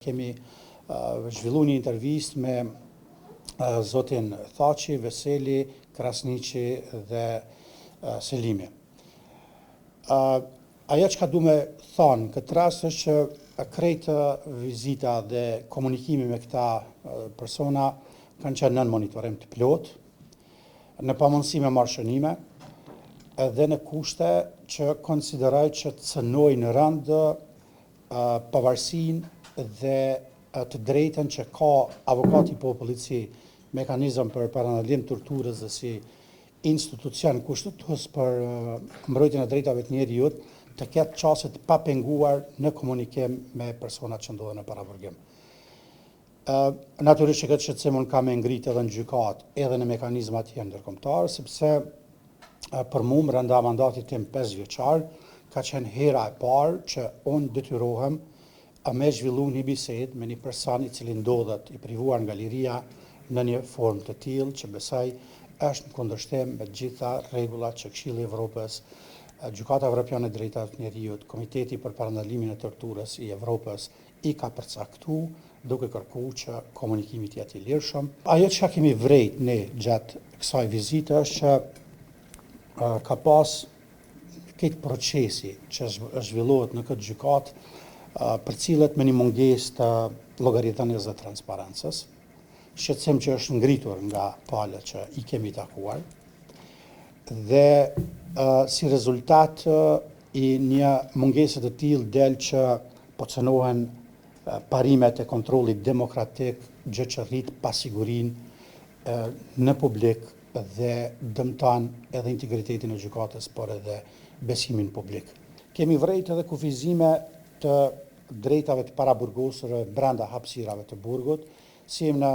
Kemi zhvillu një intervist me zotin Thaçi, Veseli, Krasniqi dhe Selimi. Ajo që ka du me thonë, këtë rast është që krejtë vizita dhe komunikimi me këta persona kanë qenë nën monitorim të plot, në pamundësi me marrë shënime dhe në kushte që konsideroj që të cënojnë në rënd pavarësinë dhe të drejtën që ka avokati i popullit si mekanizëm për parandalim torturës dhe si institucion kushtetues për mbrojtjen e drejtave të njerëzit të ketë çaste të papenguar në komunikim me personat që ndodhen në paraburgim. Natyrisht që këtë shqetësim unë kam e ngritë edhe në gjykatë, edhe në mekanizmat tjerë ndërkombëtar, sepse për mua brenda mandatit tim 5 vjeçar ka qenë hera e parë që unë detyrohem me zhvillu një bisedë me një person i cili ndodhet i privuar nga liria në një formë të tillë që besoj është në kundërshtim me gjitha rregullat që Këshilli i Evropës, Gjykata Evropiane e Drejtave të Njerëzit, Komiteti për Parandalimin e Torturës i Evropës i ka përcaktuar duke kërkuar që komunikimi të jetë i lirshëm. Ajo që kemi vrejt ne gjatë kësaj vizite është që ka pas këtë procesi që zhvillohet në këtë gjykatë për cilët me një mungesë të llogaritënies dhe transparencës, shqetësim që është ngritur nga palët që i kemi takuar, dhe si rezultat i një mungese të tillë del që po cënohen parimet e kontrollit demokratik, gjë që rrit pasigurinë në publik dhe dëmton edhe integritetin e gjykatës, por edhe besimin publik. Kemi vrejt edhe kufizime të drejtave të paraburgosur brenda hapësirave të burgut, si në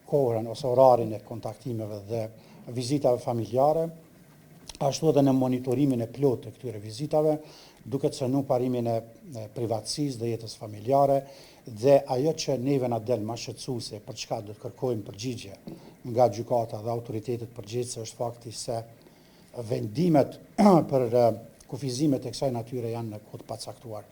kohën ose orarin e kontaktimeve dhe vizitave familjare, ashtu edhe në monitorimin e plot të këtyre vizitave, duke cënuar parimin e privatësisë dhe jetës familjare, dhe ajo që neve na del më shqetësuese për çka do të kërkojmë përgjigje nga gjykata dhe autoritetet përgjegjëse është fakti se vendimet për kufizimet e kësaj natyre janë në kohë të pacaktuar.